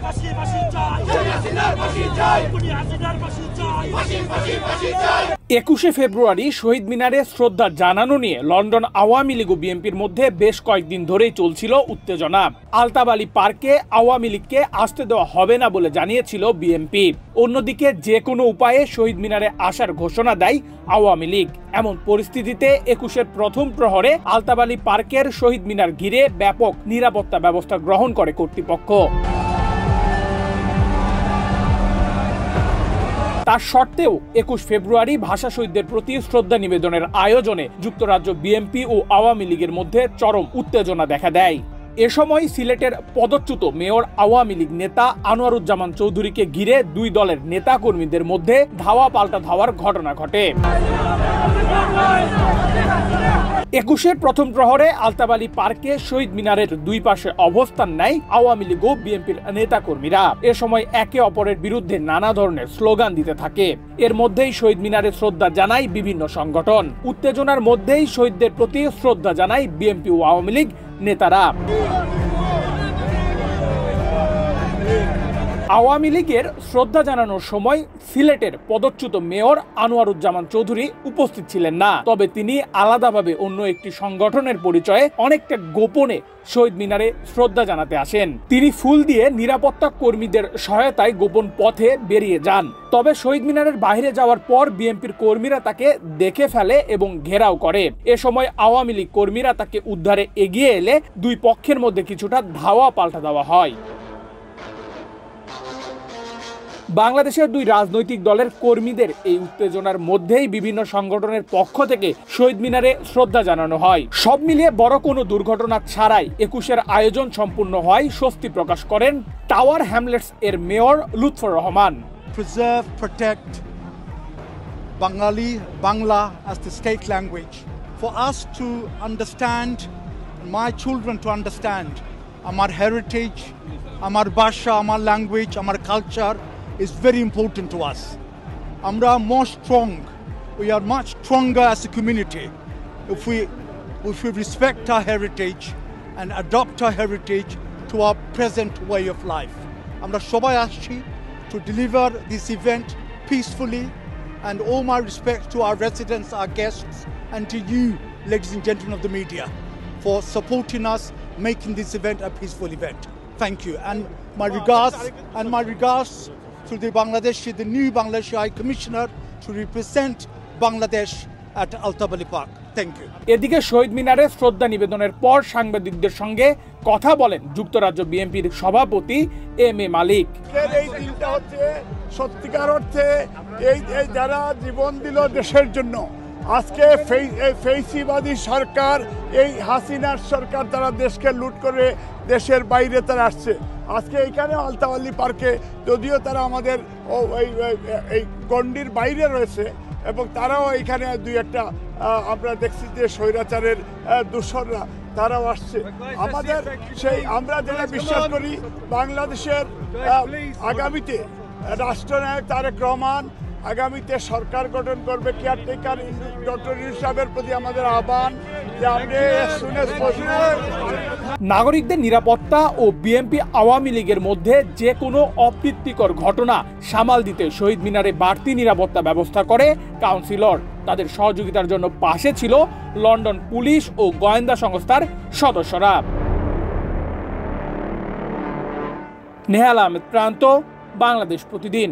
21শে ফেব্রুয়ারি শহীদ মিনারে শ্রদ্ধা জানানো নিয়ে লন্ডন আওয়ামী লীগ ও বিএনপির মধ্যে বেশ কয়েকদিন ধরেই চলছিল উত্তেজনা। আলতাব আলী পার্কে আওয়ামী লীগকে আসতে দেওয়া হবে না বলে জানিয়েছিল বিএনপি। অন্যদিকে যে কোনো উপায়ে শহীদ মিনারে আসার ঘোষণা দেয় আওয়ামী লীগ। এমন পরিস্থিতিতে 21শের প্রথম প্রহরে আলতাব আলী পার্কের শহীদ মিনার ঘিরে ব্যাপক নিরাপত্তা ব্যবস্থা গ্রহণ করে কর্তৃপক্ষ। তার সত্ত্বেও 21 ফেব্রুয়ারি ভাষা শহীদদের প্রতি শ্রদ্ধা নিবেদনের আয়োজনে যুক্তরাজ্য বিএনপি ও আওয়ামী লীগের মধ্যে চরম উত্তেজনা দেখা দেয়। এ সময় সিলেটের পদচ্যুত মেয়র আওয়ামী লীগ নেতা আনোয়ারুজ্জামান চৌধুরীকে ঘিরে দুই দলের নেতা কর্মীদের মধ্যে ধাওয়া পাল্টা ধাওয়ার ঘটনা ঘটে। 21শের প্রথম প্রহরে আলতাব আলী পার্কে শহীদ মিনারের দুই পাশে অবস্থান নেয় আওয়ামী লীগ ও বিএনপির নেতা কর্মীরা। এ সময় একে অপরের বিরুদ্ধে নানা ধরনের স্লোগান দিতে থাকে। এর মধ্যেই শহীদ মিনারে শ্রদ্ধা জানায় বিভিন্ন সংগঠন। উত্তেজনার মধ্যেই শহীদদের প্রতি শ্রদ্ধা জানায় বিএনপি ও আওয়ামী লীগ নেতারা। আওয়ামী লীগের শ্রদ্ধা জানানোর সময় সিলেটের পদচ্যুত মেয়র আনোয়ারুজ্জামান চৌধুরী উপস্থিত ছিলেন না। তবে তিনি আলাদাভাবে অন্য একটি সংগঠনের পরিচয়ে অনেকটা গোপনে শহীদ মিনারে শ্রদ্ধা জানাতে আসেন। তিনি ফুল দিয়ে নিরাপত্তা কর্মীদের সহায়তায় গোপন পথে বেরিয়ে যান। তবে শহীদ মিনারের বাইরে যাওয়ার পর বিএনপির কর্মীরা তাকে দেখে ফেলে এবং ঘেরাও করে। এ সময় আওয়ামী লীগ কর্মীরা তাকে উদ্ধারে এগিয়ে এলে দুই পক্ষের মধ্যে কিছুটা ধাওয়া পাল্টা দেওয়া হয়। বাংলাদেশের দুই রাজনৈতিক দলের কর্মীদের এই উত্তেজনার মধ্যেই বিভিন্ন সংগঠনের পক্ষ থেকে শহীদ মিনারে শ্রদ্ধা জানানো হয়। সব মিলিয়ে বড় কোনো দুর্ঘটনা ছাড়াই 21শের আয়োজন সম্পূর্ণ হয় স্বস্তি প্রকাশ করেন টাওয়ার হ্যামলেটস এর mayor Lutfur Rahman. Preserve, protect Bangla as the state language. For us to understand, my children to understand, our heritage, our basha, our language, our culture is very important to us. Amra more strong. We are much stronger as a community if we respect our heritage and adopt our heritage to our present way of life. Amra shobai aschi to deliver this event peacefully, and all my respect to our residents, our guests, and to you, ladies and gentlemen of the media, for supporting us, making this event a peaceful event. Thank you, and my regards to the new Bangladeshi High Commissioner to represent Bangladesh at Altab Ali Park. Thank you. এদিকে শহীদ মিনারে শ্রদ্ধা নিবেদনের পর সাংবাদিকদের সঙ্গে কথা বলেন যুক্তরাজ্য বিএনপির সভাপতি এম এ মালিক। এই দিনটা হচ্ছে সত্যিকার অর্থে এই যারা জীবন দিল দেশের জন্য, আজকে ফেসিবাদী সরকার, এই হাসিনার সরকার, তারা দেশকে লুট করে দেশের বাইরে তারা আসছে। আজকে এখানে আলতাব আলী পার্কে, যদিও তারা আমাদের এই গণ্ডির বাইরে রয়েছে এবং তারাও এখানে দুই একটা আমরা দেখছি যে স্বৈরাচারের দূষররা তারাও আসছে। আমাদের সেই আমরা যেটা বিশ্বাস করি, বাংলাদেশের আগামীতে রাষ্ট্রনায়ক তারেক রহমান আগামীতে সরকার গঠন করবে। কেয়ারটেকার ডক্টর ইউনূস সাহেবের প্রতি আমাদের আহ্বান যে আপনি নাগরিকদের নিরাপত্তা ও বিএনপি আওয়ামী লীগের মধ্যে যে কোনো অপ্রীতিকর ঘটনা সামাল দিতে শহীদ মিনারে বাড়তি নিরাপত্তা ব্যবস্থা করে কাউন্সিলর। তাদের সহযোগিতার জন্য পাশে ছিল লন্ডন পুলিশ ও গোয়েন্দা সংস্থার সদস্যরা। নেহাল আহমেদ প্রান্ত, বাংলাদেশ প্রতিদিন।